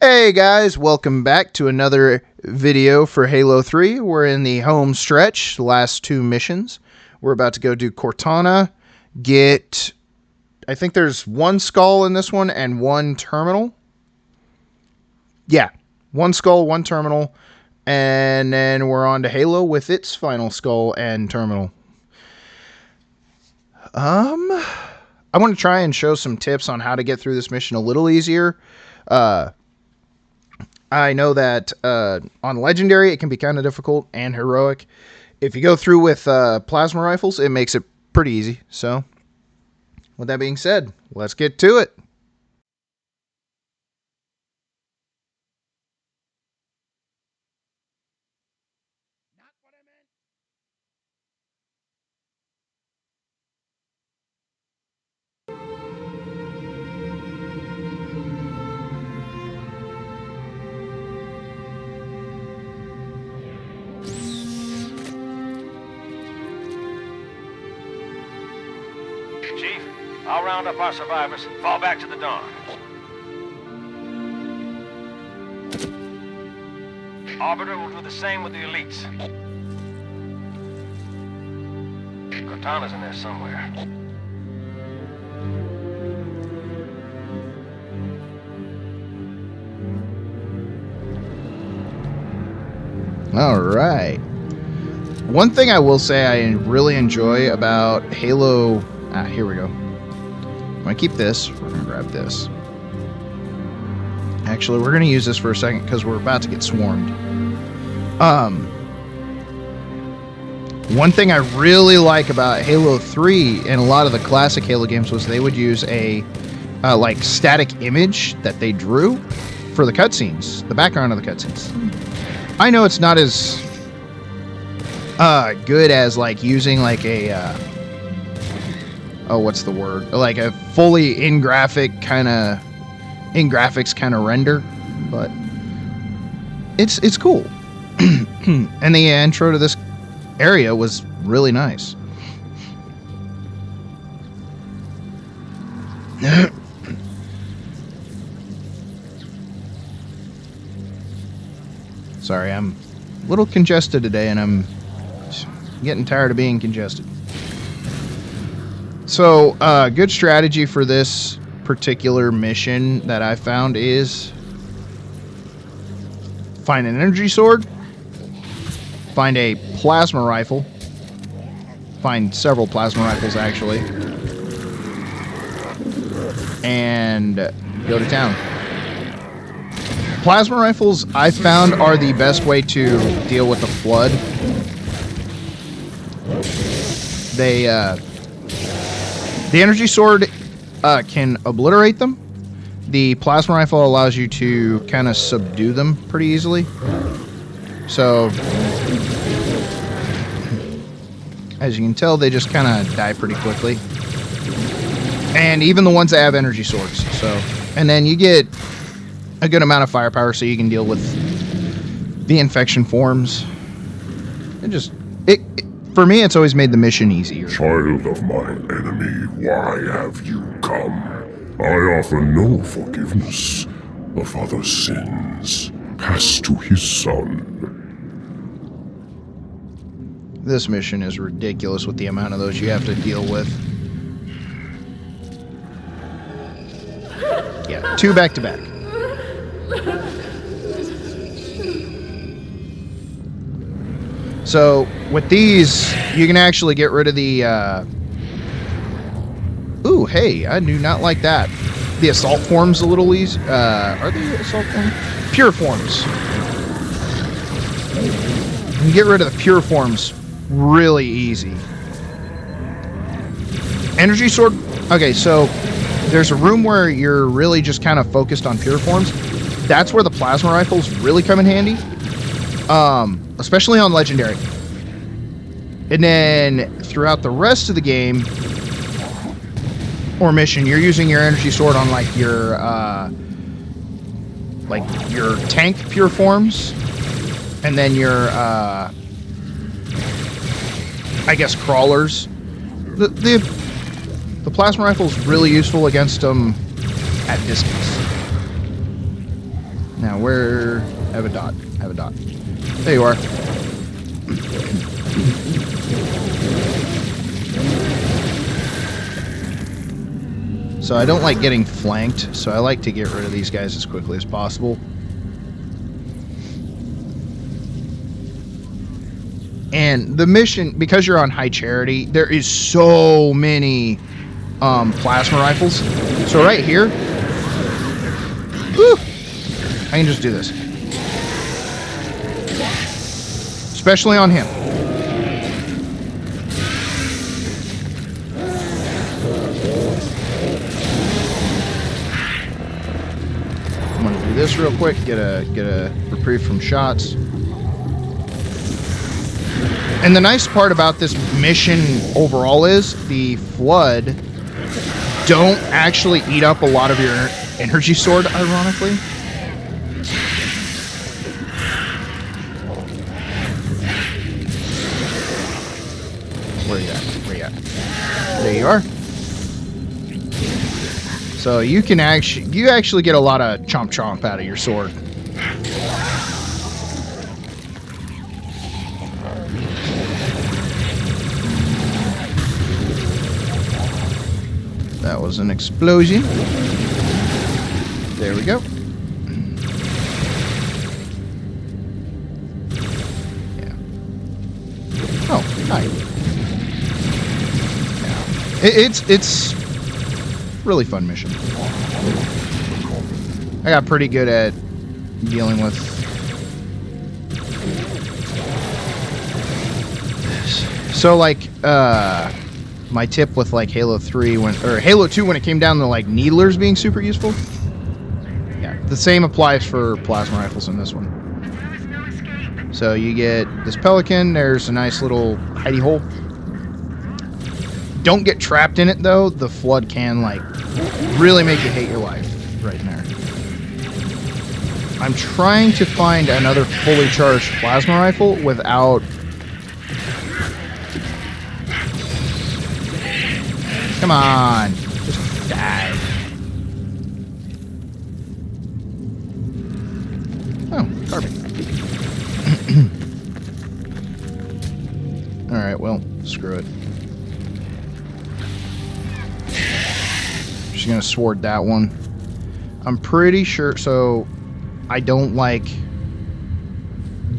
Hey guys, welcome back to another video for Halo 3. We're in the home stretch, the last two missions. We're about to go do Cortana, get, I think there's one skull in this one and one terminal. Yeah, one skull, one terminal, and then we're on to Halo with its final skull and terminal. I want to try and show some tips on how to get through this mission a little easier. I know that on Legendary, it can be kind of difficult, and Heroic. If you go through with plasma rifles, it makes it pretty easy. So, with that being said, let's get to it. Chief, I'll round up our survivors and fall back to the dawn. Arbiter will do the same with the elites. Cortana's in there somewhere. All right. One thing I will say I really enjoy about Halo... here we go. I'm going to keep this. We're going to grab this. Actually, we're going to use this for a second because we're about to get swarmed. One thing I really like about Halo 3 and a lot of the classic Halo games was they would use a like static image that they drew for the cutscenes, the background of the cutscenes. I know it's not as good as like using like a what's the word? Like a fully in graphics kind of render, but it's cool. And the intro to this area was really nice. Sorry, I'm a little congested today, and I'm getting tired of being congested. So, good strategy for this particular mission that I found is find an energy sword, find a plasma rifle, find several plasma rifles actually, and go to town. Plasma rifles, I found, are the best way to deal with the flood. The energy sword can obliterate them. The plasma rifle allows you to kind of subdue them pretty easily. So, as you can tell, they just kind of die pretty quickly. And even the ones that have energy swords. So, and then you get a good amount of firepower so you can deal with the infection forms. For me, it's always made the mission easier. Child of my enemy, why have you come? I offer no forgiveness. The father's sins pass to his son. This mission is ridiculous with the amount of those you have to deal with. Yeah, 2 back to back. So, with these, you can actually get rid of the, Ooh, hey, I do not like that. The assault forms a little easy. Are they assault forms? Pure forms. You can get rid of the pure forms really easy. Energy sword. Okay, so there's a room where you're really just kind of focused on pure forms. That's where the plasma rifles really come in handy. Especially on Legendary. And then throughout the rest of the game or mission, you're using your energy sword on like your tank pure forms, and then your I guess crawlers. The plasma rifle is really useful against them at distance. Now, where... Have a dot. Have a dot. There you are. So I don't like getting flanked, so I like to get rid of these guys as quickly as possible. And the mission, because you're on high charity, there is so many plasma rifles. So right here, whew, I can just do this. Especially on him. I'm gonna do this real quick, get a reprieve from shots. And the nice part about this mission overall is the Flood don't actually eat up a lot of your energy sword, ironically. Where you at? Where you at? There you are. So you can actually get a lot of chomp chomp out of your sword. That was an explosion. There we go. Yeah. Oh, hi. Yeah. It's really fun mission. I got pretty good at dealing with this. So like my tip with like Halo 3 or Halo 2 when it came down to like needlers being super useful. Yeah, the same applies for plasma rifles in this one. So you get this pelican, there's a nice little hidey hole. Don't get trapped in it though, the Flood can like really make you hate your life right in there. I'm trying to find another fully charged plasma rifle without... Come on, just die. Oh, carbon. Alright, well, screw it. Just gonna sword that one. I'm pretty sure, so I don't like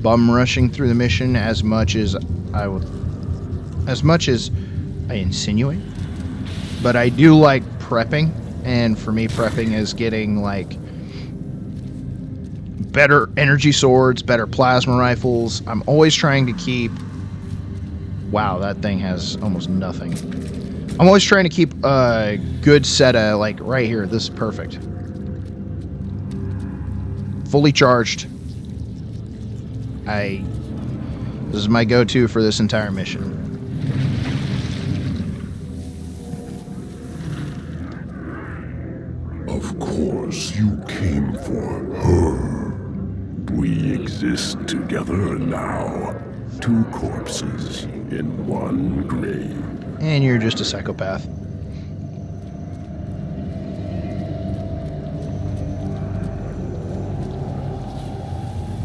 bum rushing through the mission as much as I insinuate. But I do like prepping, and for me prepping is getting like better energy swords, better plasma rifles. I'm always trying to keep... Wow, that thing has almost nothing. I'm always trying to keep a good set of, like right here, this is perfect. Fully charged. This is my go-to for this entire mission. Of course, you came for her. We exist together now. Two corpses in one grave. And you're just a psychopath.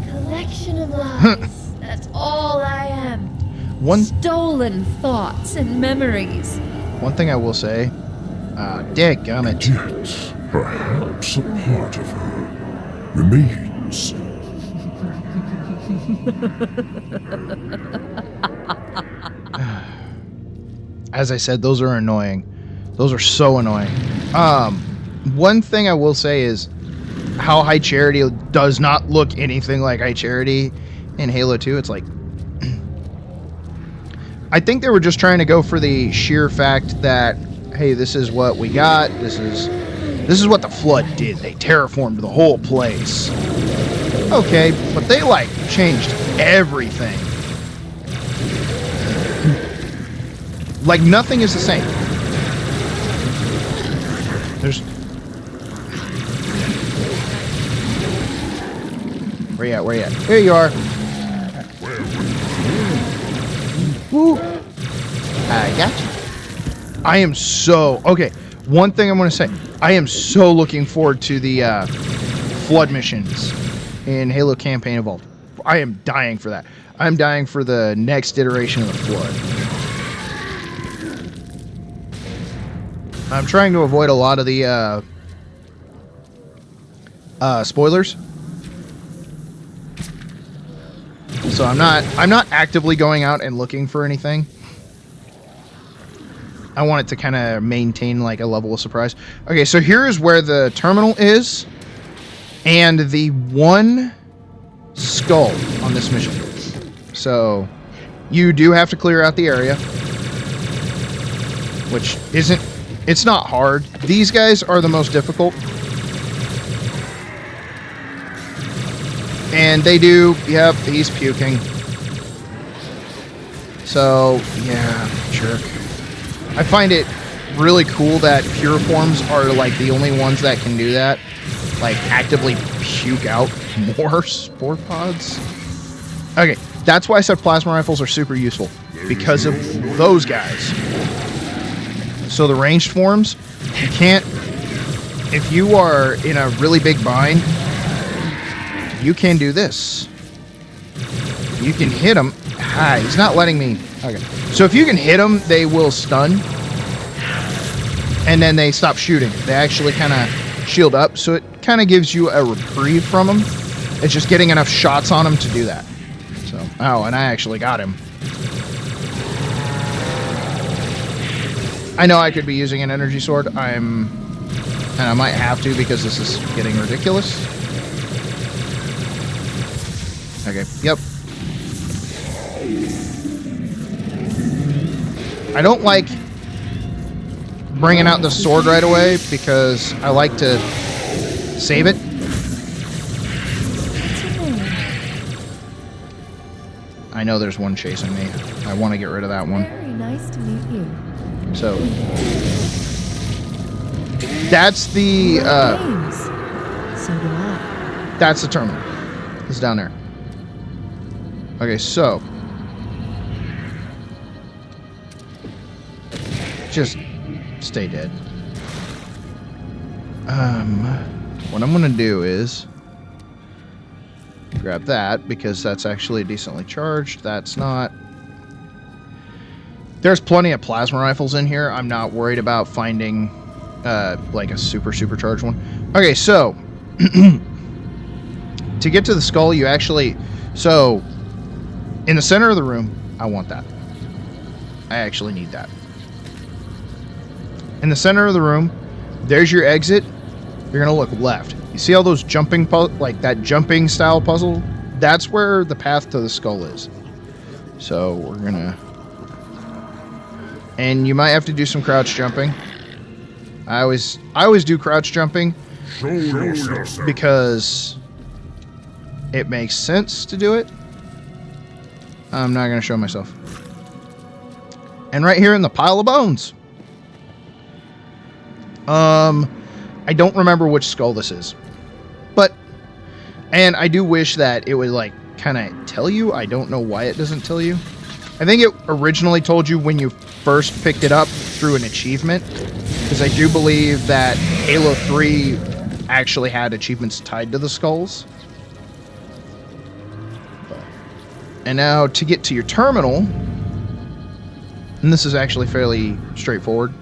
Collection of lies. That's all I am. Stolen thoughts and memories. One thing I will say, dadgummit. Yet, perhaps a part of her remains. As I said, those are annoying. Those are so annoying. One thing I will say is how High Charity does not look anything like High Charity in Halo 2. It's like... I think they were just trying to go for the sheer fact that, hey, this is what we got. This is what the Flood did. They terraformed the whole place. Okay, but they, like, changed everything. Like, nothing is the same. There's... Where you at? Where you at? There you are. Woo! I got you. I am so... Okay, one thing I'm going to say. I am so looking forward to the Flood missions. in Halo Campaign Evolved. I am dying for that. I'm dying for the next iteration of the Flood. I'm trying to avoid a lot of the spoilers. So I'm not actively going out and looking for anything. I want it to kind of maintain like a level of surprise. Okay, so here is where the terminal is, and the one skull on this mission. So you do have to clear out the area, which it's not hard. These guys are the most difficult. And they do, yep, he's puking. So, yeah, jerk. I find it really cool that puriforms are like the only ones that can do that. Like actively puke out more spore pods. Okay, that's why I said plasma rifles are super useful. Because of those guys. So the ranged forms, you can't, if you are in a really big bind, you can do this. You can hit them. Ah, he's not letting me. Okay. So if you can hit them, they will stun. And then they stop shooting. They actually kind of shield up. So it kind of gives you a reprieve from them. It's just getting enough shots on them to do that. So, oh, and I actually got him. I know I could be using an energy sword. And I might have to because this is getting ridiculous. Okay, yep. I don't like bringing out the sword right away because I like to save it. I know there's one chasing me. I want to get rid of that one. Very nice to meet you. So that's the So do I. that's the terminal. It's down there. Okay, so just stay dead. What I'm gonna do is grab that because that's actually decently charged. That's not. There's plenty of plasma rifles in here. I'm not worried about finding like a supercharged one. Okay, so to get to the skull, you actually in the center of the room, I want that. I actually need that. In the center of the room, there's your exit. You're gonna look left. You see all those jumping, like that jumping style puzzle? That's where the path to the skull is. So we're gonna, and you might have to do some crouch jumping. I always do crouch jumping because it makes sense to do it. I'm not gonna show myself. And right here in the pile of bones. I don't remember which skull this is. And I do wish that it would like kind of tell you. I don't know why it doesn't tell you. I think it originally told you when you first picked it up through an achievement. Because I do believe that Halo 3 actually had achievements tied to the skulls. And now to get to your terminal, and this is actually fairly straightforward.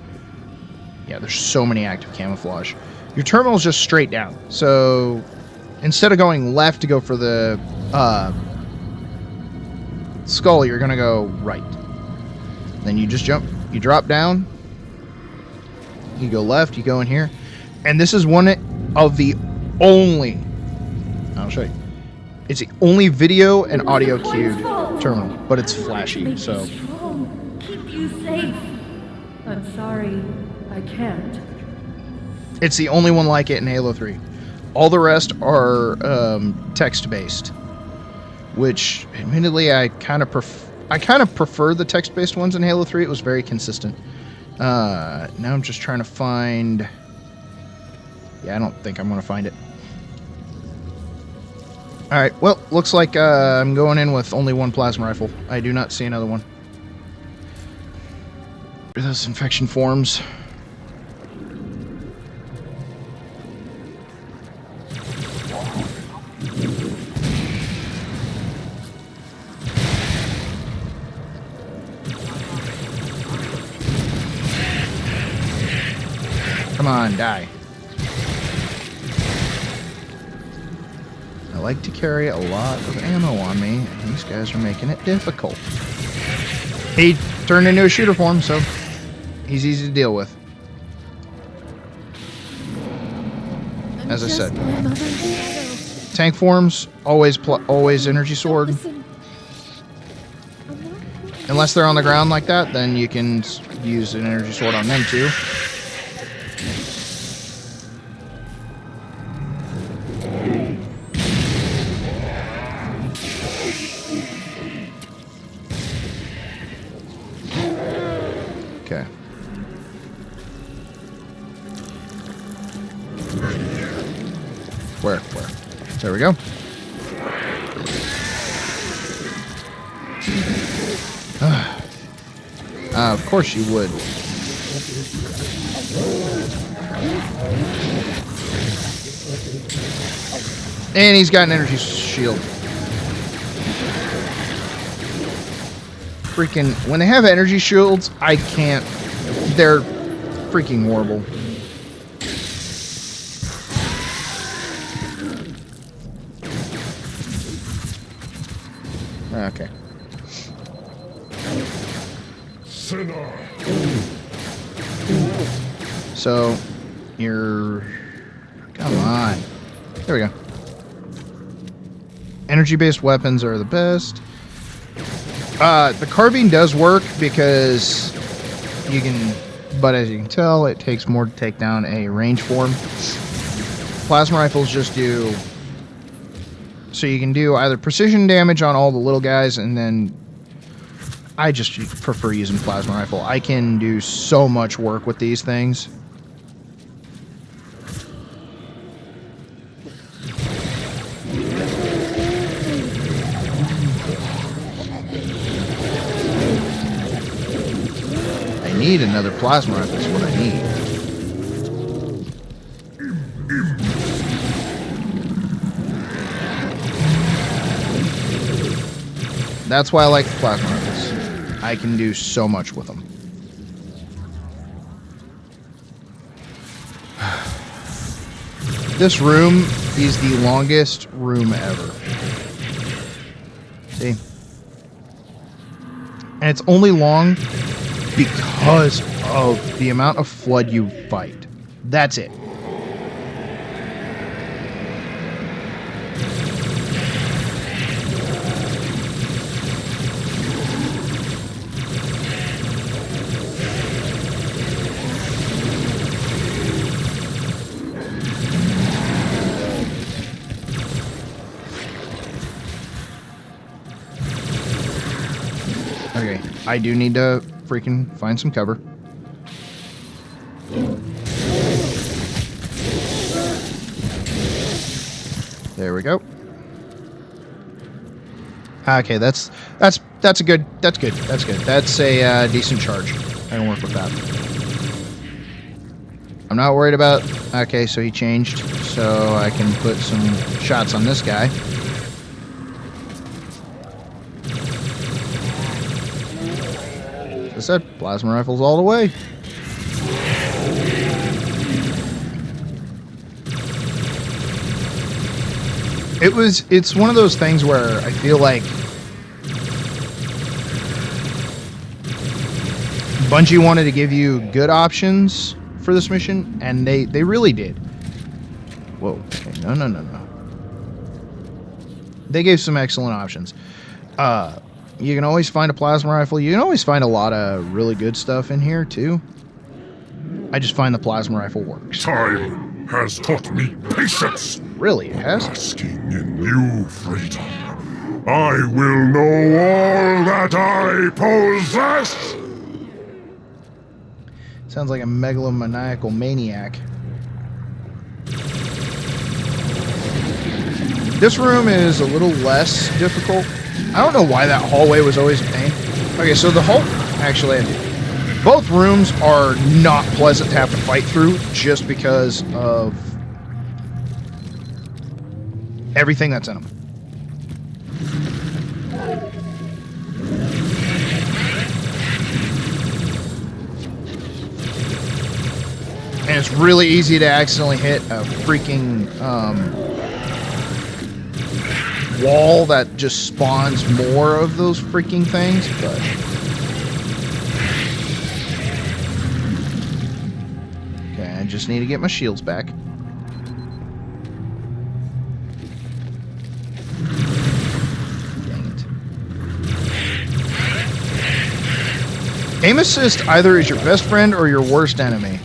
Yeah, there's so many active camouflage. Your terminal is just straight down. So instead of going left to go for the skull, you're going to go right. Then you just jump. You drop down. You go left. You go in here. And this is one of the only... I'll show you. It's the only video and audio queued terminal, but it's flashy, so... Keep you safe. I'm sorry, I can't. It's the only one like it in Halo 3. All the rest are text-based, which, admittedly, I kind of prefer the text-based ones in Halo 3. It was very consistent. Now I'm just trying to find... Yeah, I don't think I'm going to find it. Alright, well, looks like I'm going in with only one plasma rifle. I do not see another one. Those infection forms. Come on, die. I like to carry a lot of ammo on me, and these guys are making it difficult. He turned into a shooter form, so he's easy to deal with. As I said, tank forms, always energy sword. Unless they're on the ground like that, then you can use an energy sword on them too. Okay. Where? There we go. Of course you would. And he's got an energy shield. Freaking, when they have energy shields, I can't. They're freaking horrible. Okay. So, you're... Come on. There we go. Energy-based weapons are the best. The carbine does work because you can... But as you can tell, it takes more to take down a range form. Plasma rifles just do... So you can do either precision damage on all the little guys, and then I just prefer using plasma rifle. I can do so much work with these things. I need another plasma rifle is what I need. That's why I like the plasma rifles. I can do so much with them. This room is the longest room ever. See? And it's only long because of the amount of flood you fight. That's it. Okay, I do need to freaking find some cover. There we go. Okay, that's a good. That's good. That's a decent charge. I can work with that. I'm not worried about. Okay, so he changed, so I can put some shots on this guy. As I said, plasma rifles all the way. It's one of those things where I feel like Bungie wanted to give you good options for this mission, and they really did. Whoa, okay, no. They gave some excellent options. You can always find a plasma rifle. You can always find a lot of really good stuff in here, too. I just find the plasma rifle works. Time has taught me patience. Really, it has? Basking in new freedom. I will know all that I possess. Sounds like a megalomaniacal maniac. This room is a little less difficult. I don't know why that hallway was always a pain. Okay, so the whole... Actually, both rooms are not pleasant to have to fight through just because of everything that's in them. And it's really easy to accidentally hit a freaking wall that just spawns more of those freaking things, but... Okay, I just need to get my shields back. Dang it. Aim assist either is your best friend or your worst enemy.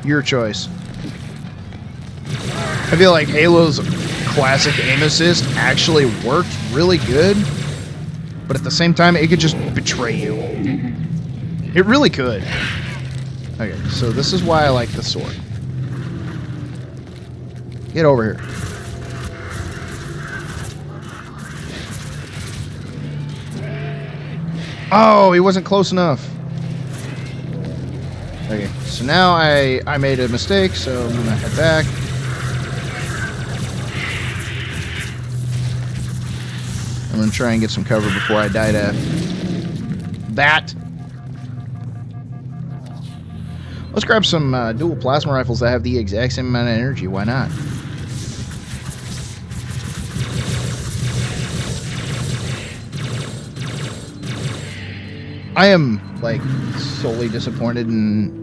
Your choice. I feel like Halo's classic aim assist actually worked really good, but at the same time, it could just betray you. It really could. Okay, so this is why I like the sword. Get over here. Oh, he wasn't close enough. Okay, so now I made a mistake, so I'm gonna head back. I'm gonna try and get some cover before I die to that. Let's grab some dual plasma rifles that have the exact same amount of energy. Why not? I am, like, solely disappointed in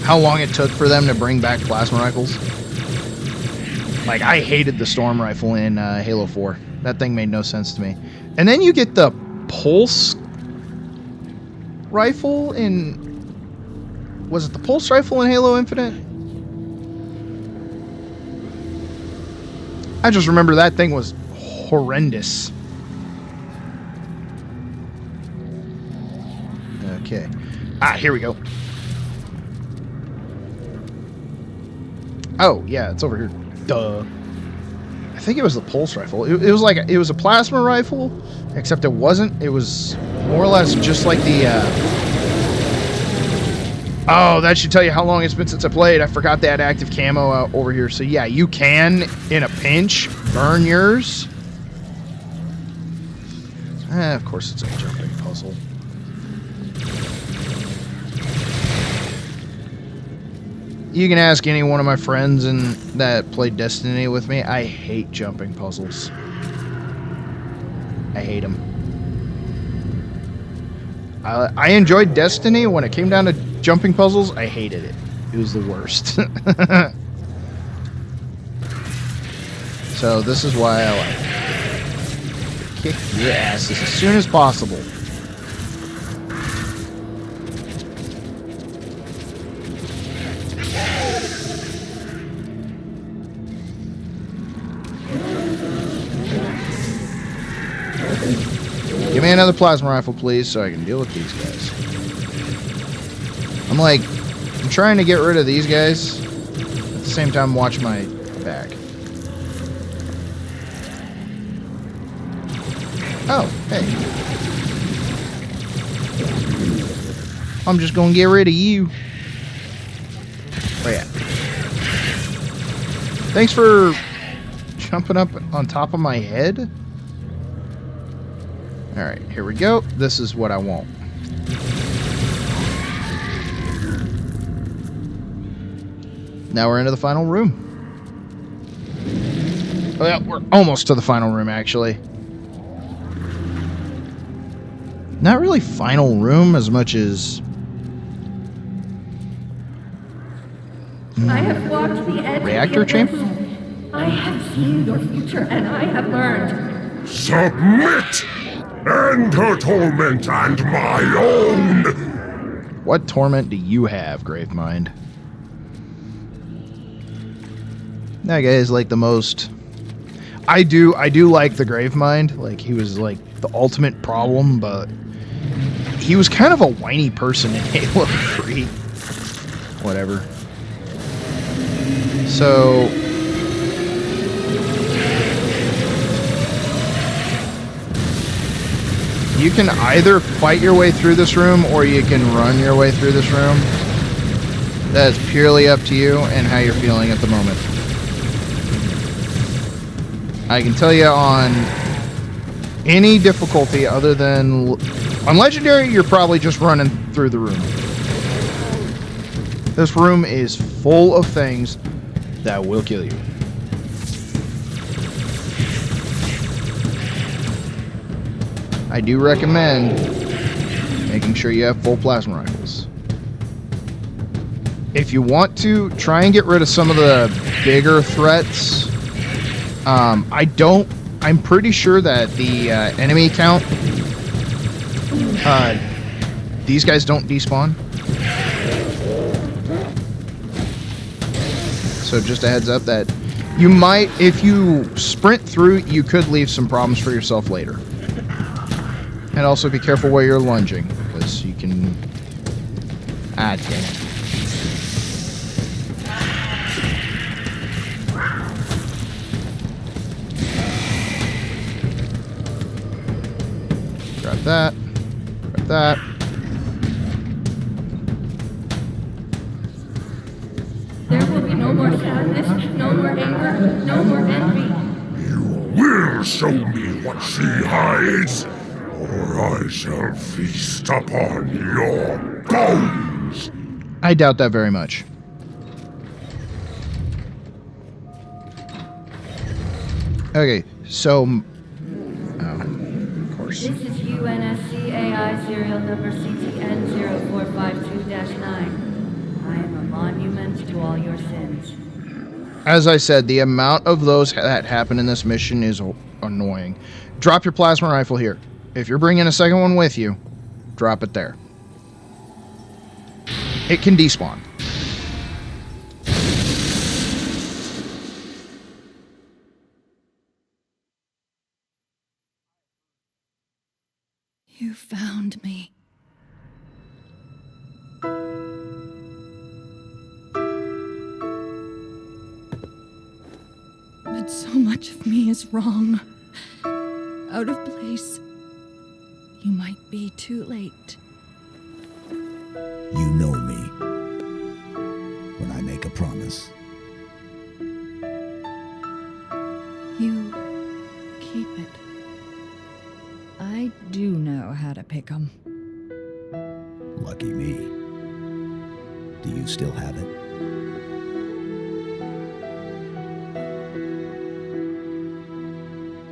how long it took for them to bring back plasma rifles. Like, I hated the storm rifle in Halo 4. That thing made no sense to me. And then you get the pulse rifle in... Was it the pulse rifle in Halo Infinite? I just remember that thing was horrendous. Okay. Ah, here we go. Oh, yeah, it's over here. Duh. I think it was the pulse rifle. It was like it was a plasma rifle, except it wasn't. It was more or less just like the. Oh, that should tell you how long it's been since I played. I forgot they had active camo over here. So yeah, you can, in a pinch, burn yours. Of course, it's a jumping puzzle. You can ask any one of my friends that played Destiny with me. I hate jumping puzzles. I hate them. I enjoyed Destiny. When it came down to jumping puzzles, I hated it. It was the worst. So this is why I like it. Kick your asses as soon as possible. Give me another plasma rifle, please, so I can deal with these guys. I'm trying to get rid of these guys. At the same time, watch my back. Oh, hey. I'm just gonna get rid of you. Where you at? Thanks for jumping up on top of my head. Alright, here we go. This is what I want. Now we're into the final room. Well, we're almost to the final room, actually. Not really final room as much as... I have walked the edge Reactor of your chamber? destiny. I have seen your future, and I have learned. Submit! End her torment and my own! What torment do you have, Gravemind? That guy is like the most... I do like the Gravemind. Like, he was like the ultimate problem, but he was kind of a whiny person in Halo 3. Whatever. So... you can either fight your way through this room or you can run your way through this room. That's purely up to you and how you're feeling at the moment. I can tell you on any difficulty other than... on Legendary, you're probably just running through the room. This room is full of things that will kill you. I do recommend making sure you have full plasma rifles. If you want to, try and get rid of some of the bigger threats. I'm pretty sure that the enemy count, these guys don't despawn. So just a heads up that you might, if you sprint through, you could leave some problems for yourself later. And also be careful where you're lunging, because you can... Ah, damn it. Grab that. Grab that. There will be no more sadness, no more anger, no more envy. You will show me what she hides, or I shall feast upon your bones. I doubt that very much. Okay, so... Oh, of course. This is UNSC AI serial number CTN0452-9. I am a monument to all your sins. As I said, the amount of those that happen in this mission is annoying. Drop your plasma rifle here. If you're bringing a second one with you, drop it there. It can despawn. You found me. But so much of me is wrong. Out of place. You might be too late. You know me. When I make a promise. You keep it. I do know how to pick 'em. Lucky me. Do you still have it?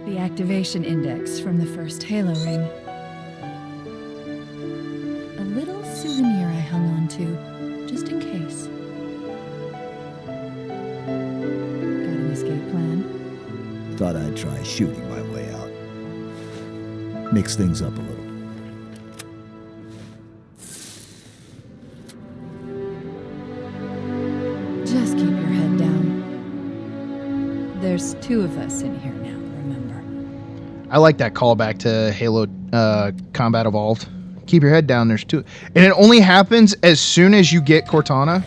The activation index from the first Halo ring. A little souvenir I hung on to, just in case. Got an escape plan? Thought I'd try shooting my way out. Mix things up a little. Just keep your head down. There's 2 of us in here now, remember? I like that callback to Halo Combat Evolved. Keep your head down, there's 2. And it only happens as soon as you get Cortana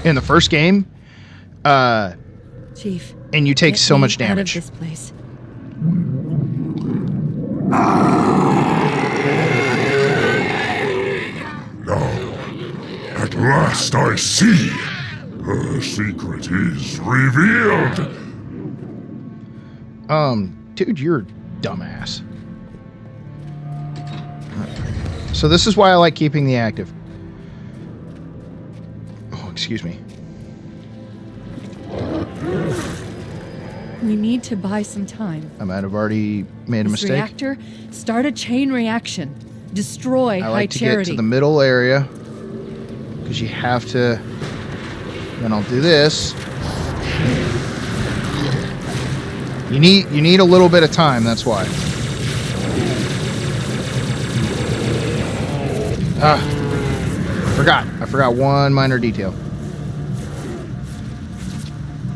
in the first game. Chief. And you take so much damage. Out of this place. Now, at last I see. Her secret is revealed. Dude, you're a dumbass. So this is why I like keeping the active. Oh, excuse me. We need to buy some time. I might have already made a This mistake. reactor, start a chain reaction. Destroy I High like to Charity. get to the middle area because you have to. Then I'll do this. You need a little bit of time. That's why. I forgot one minor detail.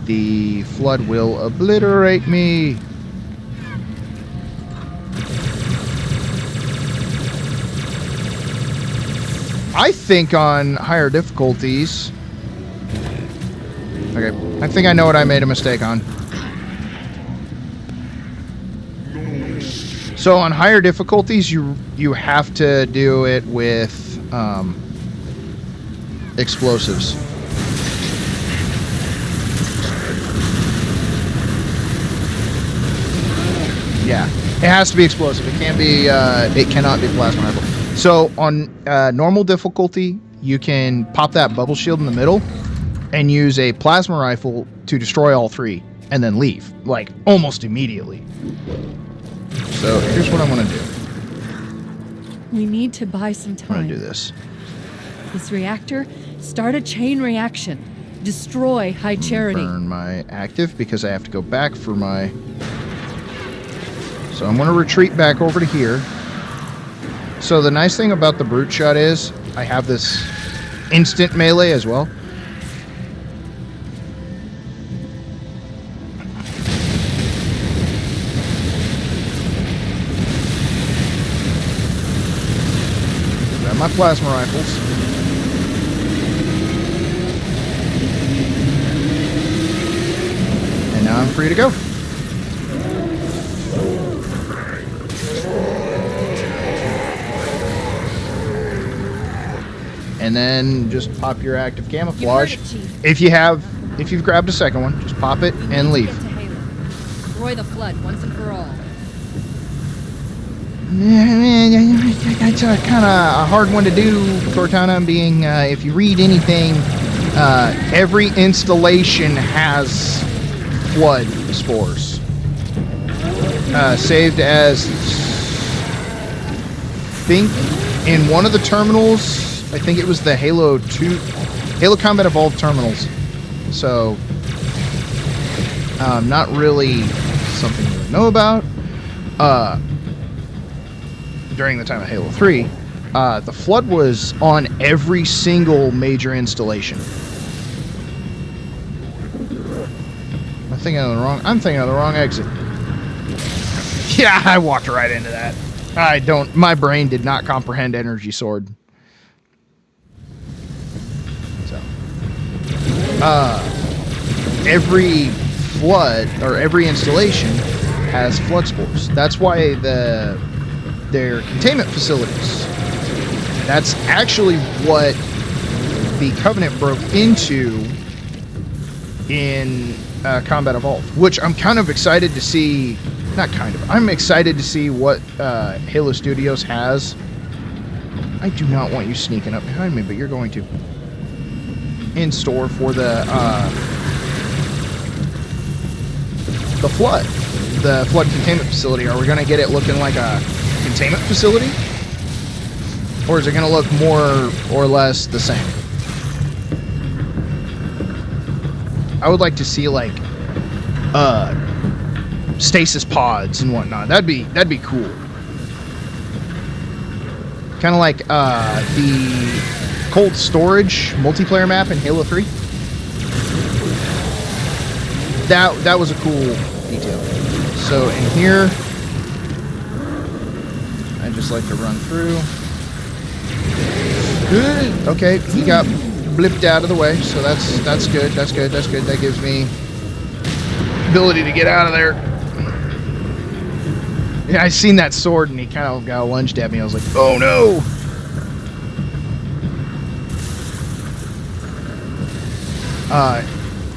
The flood will obliterate me. I think on higher difficulties... Okay, I think I know what I made a mistake on. So on higher difficulties, you have to do it with explosives. Yeah, it has to be explosive. It can't be. It cannot be plasma rifle. So on normal difficulty, you can pop that bubble shield in the middle and use a plasma rifle to destroy all 3 and then leave, like, almost immediately. So here's what I want to do. We need to buy some I'm time. going to do this. This reactor, start a chain reaction. Destroy High Charity. Burn my active because I have to go back for my... So I'm going to retreat back over to here. So the nice thing about the brute shot is I have this instant melee as well. Grab my plasma rifles. And now I'm free to go. And then just pop your active camouflage. You heard it, Chief. If you've grabbed a second one, just pop it and leave. Get to Halo. Destroy the flood once and for all. That's kind of a hard one to do, Cortana, being, if you read anything, every installation has flood spores. Saved as, think, in one of the terminals, I think it was the Halo Combat Evolved terminals. So, not really something you would know about. During the time of Halo 3, the flood was on every single major installation. I'm thinking of the wrong exit. Yeah, I walked right into that. My brain did not comprehend Energy Sword. So, every flood, or every installation has flood spores. That's why their containment facilities. That's actually what the Covenant broke into in Combat Evolved, which I'm kind of excited to see. Not kind of. I'm excited to see what Halo Studios has. I do not want you sneaking up behind me, but you're going to. In store for the flood. The flood containment facility. Are we going to get it looking like a containment facility? Or is it going to look more or less the same? I would like to see, like, stasis pods and whatnot. That'd be cool. Kind of like the cold storage multiplayer map in Halo 3. That was a cool detail. So in here, I just like to run through. Good. Okay, he got blipped out of the way, so that's good. That's good. That gives me ability to get out of there. Yeah, I seen that sword and he kind of got lunged at me. I was like, oh no!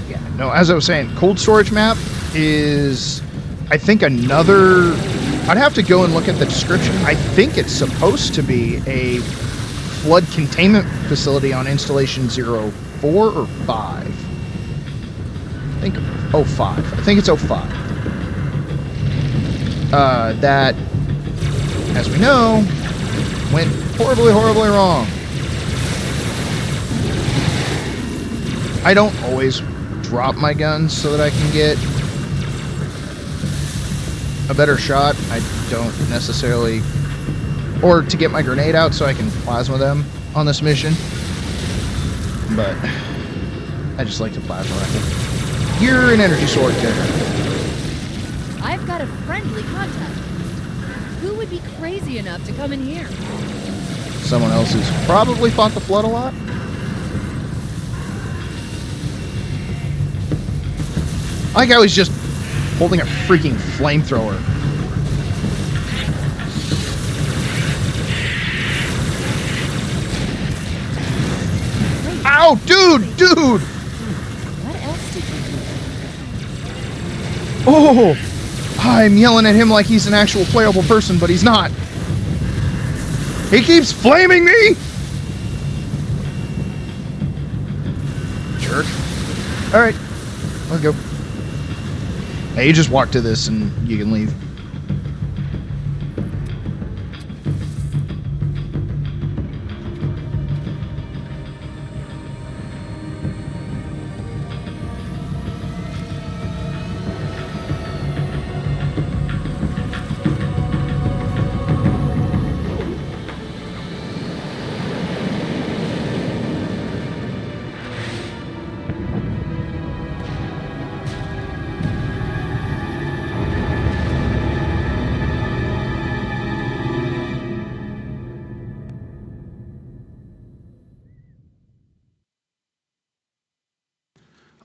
Yeah, no, as I was saying, cold storage map is, I think, another... I'd have to go and look at the description. I think it's supposed to be a flood containment facility on installation 04 or 5. I think 05. I think it's 05. That, as we know, went horribly, horribly wrong. I don't always drop my guns so that I can get a better shot. I don't necessarily... Or to get my grenade out so I can plasma them on this mission. But I just like to plasma rifle. You're an energy sword character. I've got a friendly contact. Who would be crazy enough to come in here? Someone else who's probably fought the flood a lot. I like how he's just holding a freaking flamethrower. Ow, dude! What else did you do? Oh! I'm yelling at him like he's an actual playable person, but he's not. He keeps flaming me! All right, let's go. Hey, you just walk to this and you can leave.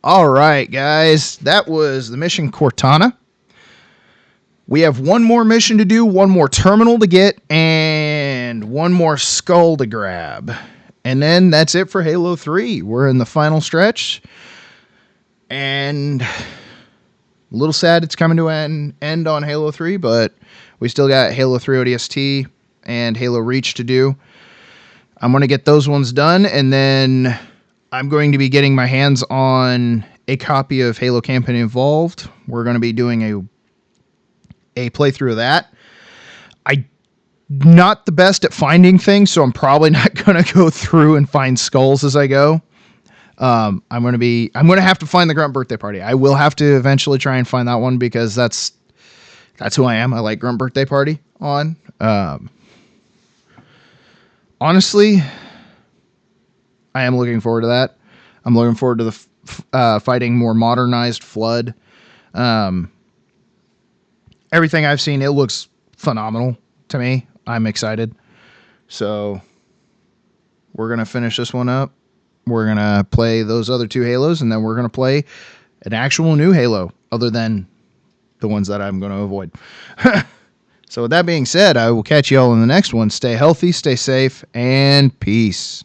All right, guys, that was the mission Cortana. We have one more mission to do, one more terminal to get, and one more skull to grab. And then that's it for Halo 3. We're in the final stretch. And a little sad it's coming to an end on Halo 3, but we still got Halo 3 ODST and Halo Reach to do. I'm going to get those ones done, and then I'm going to be getting my hands on a copy of Halo Campaign Evolved. We're going to be doing a playthrough of that. I'm not the best at finding things, so I'm probably not going to go through and find skulls as I go. I'm going to have to find the Grunt Birthday Party. I will have to eventually try and find that one because that's who I am. I like Grunt Birthday Party on. Honestly, I am looking forward to that. I'm looking forward to the fighting more modernized Flood. Everything I've seen, it looks phenomenal to me. I'm excited. So we're going to finish this one up. We're going to play those other two Halos, and then we're going to play an actual new Halo other than the ones that I'm going to avoid. So with that being said, I will catch you all in the next one. Stay healthy, stay safe, and peace.